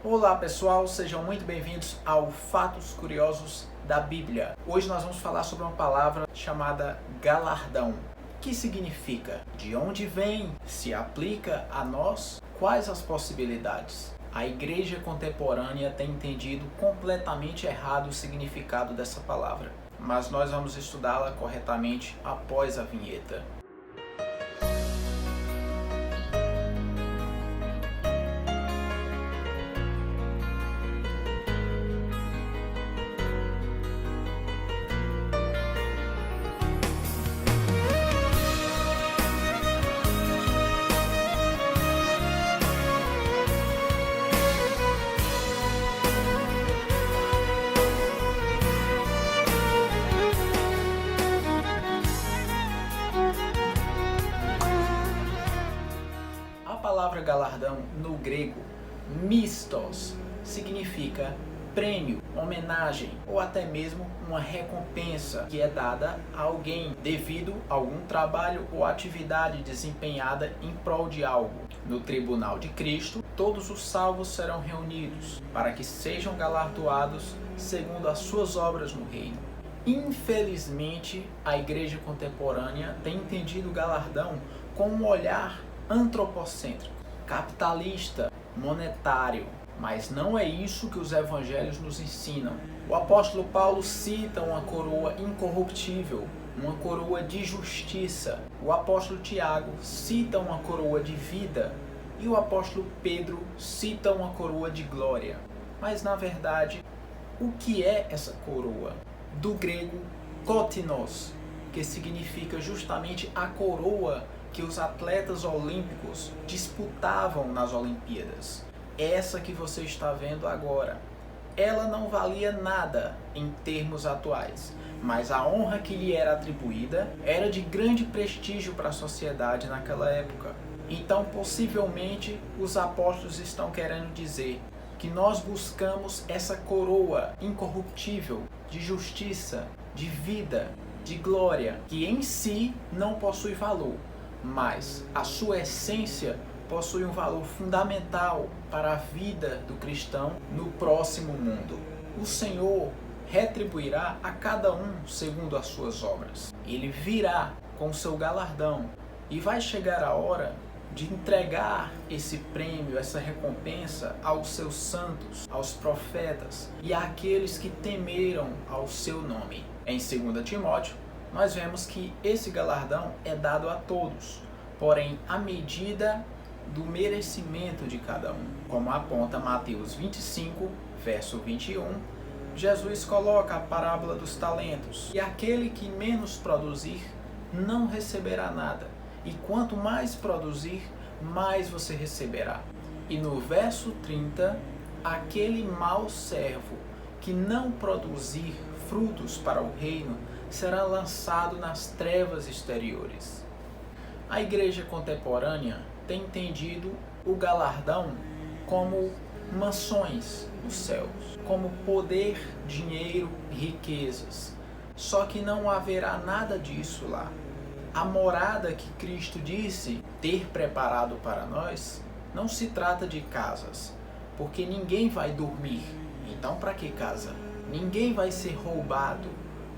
Olá pessoal, sejam muito bem-vindos ao Fatos Curiosos da Bíblia. Hoje nós vamos falar sobre uma palavra chamada galardão. O que significa? De onde vem? Se aplica a nós? Quais as possibilidades? A igreja contemporânea tem entendido completamente errado o significado dessa palavra, mas nós vamos estudá-la corretamente após a vinheta. A palavra galardão no grego, mistos, significa prêmio, homenagem ou até mesmo uma recompensa que é dada a alguém devido a algum trabalho ou atividade desempenhada em prol de algo. No tribunal de Cristo, todos os salvos serão reunidos para que sejam galardoados segundo as suas obras no reino. Infelizmente, a igreja contemporânea tem entendido o galardão com um olhar antropocêntrico, capitalista, monetário, mas não é isso que os evangelhos nos ensinam. O apóstolo Paulo cita uma coroa incorruptível, uma coroa de justiça. O apóstolo Tiago cita uma coroa de vida e o apóstolo Pedro cita uma coroa de glória. Mas na verdade, o que é essa coroa? Do grego kotinos, que significa justamente a coroa que os atletas olímpicos disputavam nas Olimpíadas. Essa que você está vendo agora. Ela não valia nada em termos atuais, mas a honra que lhe era atribuída era de grande prestígio para a sociedade naquela época. Então, possivelmente, os apóstolos estão querendo dizer que nós buscamos essa coroa incorruptível de justiça, de vida, de glória, que em si não possui valor, mas a sua essência possui um valor fundamental para a vida do cristão no próximo mundo. O Senhor retribuirá a cada um segundo as suas obras. Ele virá com seu galardão e vai chegar a hora de entregar esse prêmio, essa recompensa aos seus santos, aos profetas e àqueles que temeram ao seu nome. Em 2 Timóteo, nós vemos que esse galardão é dado a todos, porém à medida do merecimento de cada um. Como aponta Mateus 25, verso 21, Jesus coloca a parábola dos talentos. E aquele que menos produzir não receberá nada, e quanto mais produzir, mais você receberá. E no verso 30, aquele mau servo que não produzir frutos para o reino será lançado nas trevas exteriores. A igreja contemporânea tem entendido o galardão como mansões nos céus, como poder, dinheiro, riquezas. Só que não haverá nada disso lá. A morada que Cristo disse ter preparado para nós não se trata de casas, porque ninguém vai dormir. Então, para que casa? Ninguém vai ser roubado.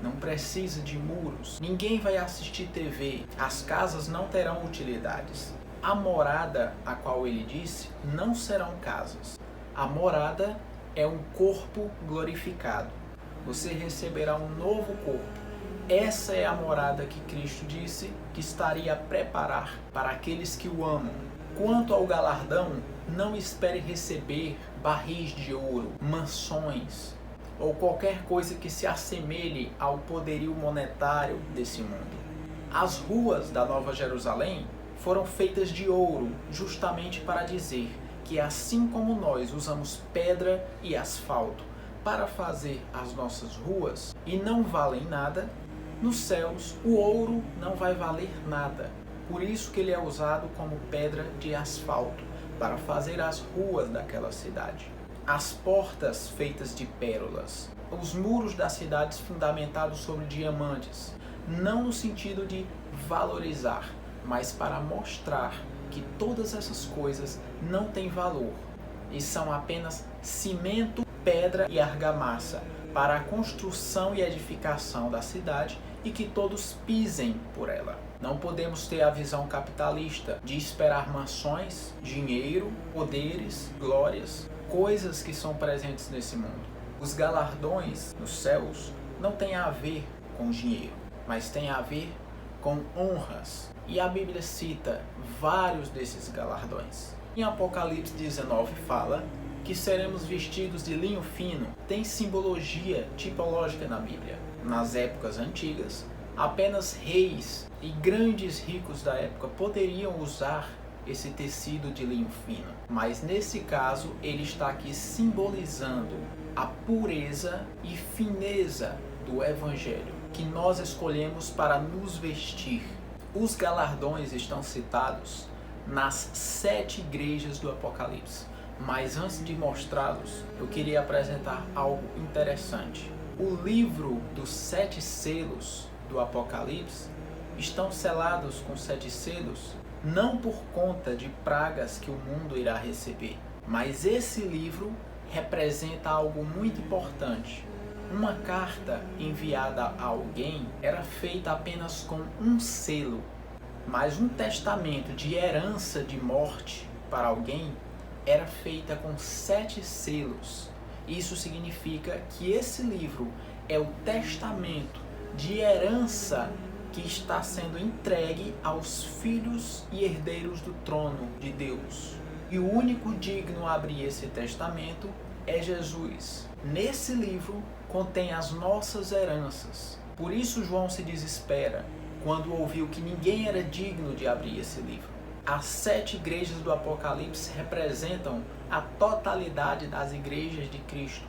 Não precisa de muros. Ninguém vai assistir TV. As casas não terão utilidades. A morada a qual ele disse não serão casas. A morada é um corpo glorificado. Você receberá um novo corpo. Essa é a morada que Cristo disse que estaria a preparar para aqueles que o amam. Quanto ao galardão, não espere receber barris de ouro, mansões ou qualquer coisa que se assemelhe ao poderio monetário desse mundo. As ruas da Nova Jerusalém foram feitas de ouro, justamente para dizer que assim como nós usamos pedra e asfalto para fazer as nossas ruas e não valem nada, nos céus o ouro não vai valer nada. Por isso que ele é usado como pedra de asfalto para fazer as ruas daquela cidade. As portas feitas de pérolas, os muros das cidades fundamentados sobre diamantes, não no sentido de valorizar, mas para mostrar que todas essas coisas não têm valor. e são apenas cimento, pedra e argamassa para a construção e edificação da cidade e que todos pisem por ela. Não podemos ter a visão capitalista de esperar mansões, dinheiro, poderes, glórias, coisas que são presentes nesse mundo. Os galardões nos céus não têm a ver com dinheiro, mas têm a ver com honras. E a Bíblia cita vários desses galardões. Em Apocalipse 19 fala que seremos vestidos de linho fino. Tem simbologia tipológica na Bíblia. Nas épocas antigas, apenas reis e grandes ricos da época poderiam usar esse tecido de linho fino. Mas nesse caso, ele está aqui simbolizando a pureza e fineza do Evangelho que nós escolhemos para nos vestir. Os galardões estão citados nas 7 igrejas do Apocalipse. Mas antes de mostrá-los, eu queria apresentar algo interessante. O livro dos 7 selos do Apocalipse estão selados com 7 selos não por conta de pragas que o mundo irá receber, mas esse livro representa algo muito importante. Uma carta enviada a alguém era feita apenas com um selo, mas um testamento de herança de morte para alguém era feita com 7 selos. Isso significa que esse livro é o testamento de herança que está sendo entregue aos filhos e herdeiros do trono de Deus. E o único digno a abrir esse testamento é Jesus. Nesse livro contém as nossas heranças. Por isso João se desespera quando ouviu que ninguém era digno de abrir esse livro. As 7 igrejas do Apocalipse representam a totalidade das igrejas de Cristo.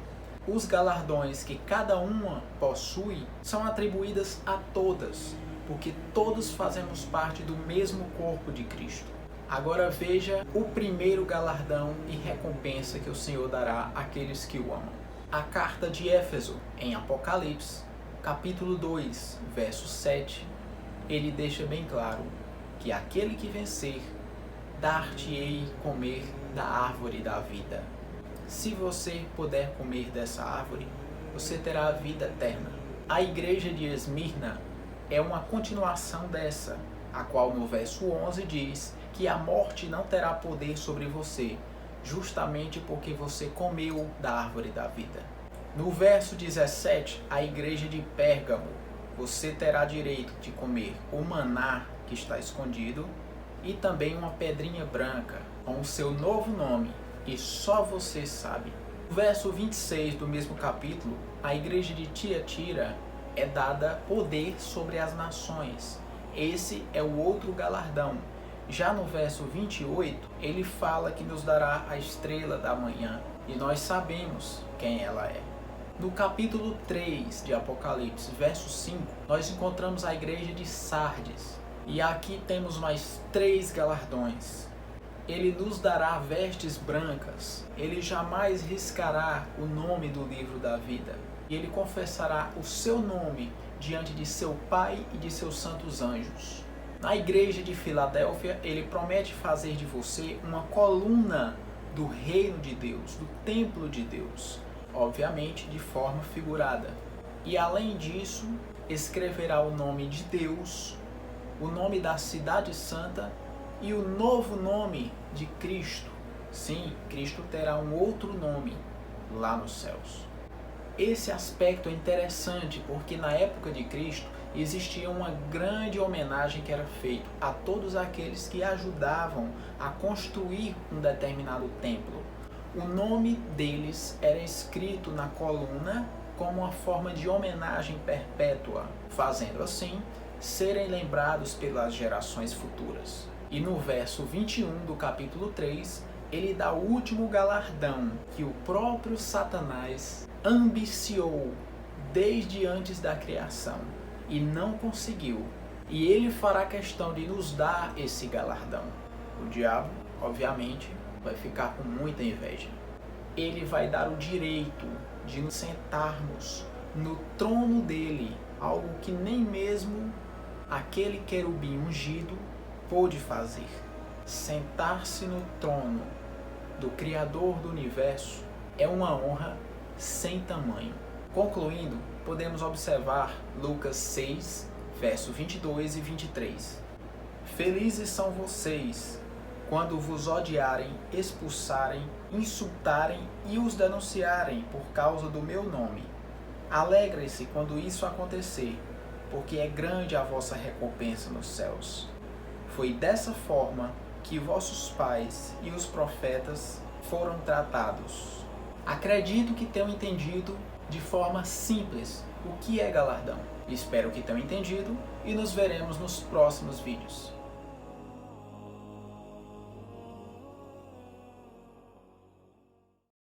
Os galardões que cada uma possui são atribuídas a todas, porque todos fazemos parte do mesmo corpo de Cristo. Agora veja o primeiro galardão e recompensa que o Senhor dará àqueles que o amam. A carta de Éfeso, em Apocalipse, capítulo 2, verso 7, ele deixa bem claro que aquele que vencer, dar-te-ei comer da árvore da vida. Se você puder comer dessa árvore, você terá a vida eterna. A igreja de Esmirna é uma continuação dessa, a qual no verso 11 diz que a morte não terá poder sobre você, justamente porque você comeu da árvore da vida. No verso 17, a igreja de Pérgamo, você terá direito de comer o maná que está escondido e também uma pedrinha branca com o seu novo nome, e só você sabe. No verso 26 do mesmo capítulo, a igreja de Tiatira é dada poder sobre as nações. Esse é o outro galardão. Já no verso 28, ele fala que nos dará a estrela da manhã, e nós sabemos quem ela é. No capítulo 3 de Apocalipse, verso 5, nós encontramos a igreja de Sardes. E aqui temos mais 3 galardões. Ele nos dará vestes brancas. Ele jamais riscará o nome do livro da vida. E ele confessará o seu nome diante de seu Pai e de seus santos anjos. Na igreja de Filadélfia, ele promete fazer de você uma coluna do reino de Deus, do templo de Deus. Obviamente de forma figurada. E além disso, escreverá o nome de Deus, o nome da cidade santa e o novo nome de Cristo. Sim, Cristo terá um outro nome lá nos céus. Esse aspecto é interessante porque na época de Cristo existia uma grande homenagem que era feita a todos aqueles que ajudavam a construir um determinado templo. O nome deles era escrito na coluna como uma forma de homenagem perpétua, fazendo assim serem lembrados pelas gerações futuras. E no verso 21 do capítulo 3, ele dá o último galardão que o próprio Satanás ambiciou desde antes da criação e não conseguiu. E ele fará questão de nos dar esse galardão. O diabo, obviamente, vai ficar com muita inveja. Ele vai dar o direito de nos sentarmos no trono dele, algo que nem mesmo aquele querubim ungido pôde fazer. Sentar-se no trono do Criador do Universo é uma honra sem tamanho. Concluindo, podemos observar Lucas 6, verso 22 e 23. Felizes são vocês quando vos odiarem, expulsarem, insultarem e os denunciarem por causa do meu nome. Alegrem-se quando isso acontecer, porque é grande a vossa recompensa nos céus. Foi dessa forma que vossos pais e os profetas foram tratados. Acredito que tenham entendido de forma simples o que é galardão. Espero que tenham entendido e nos veremos nos próximos vídeos.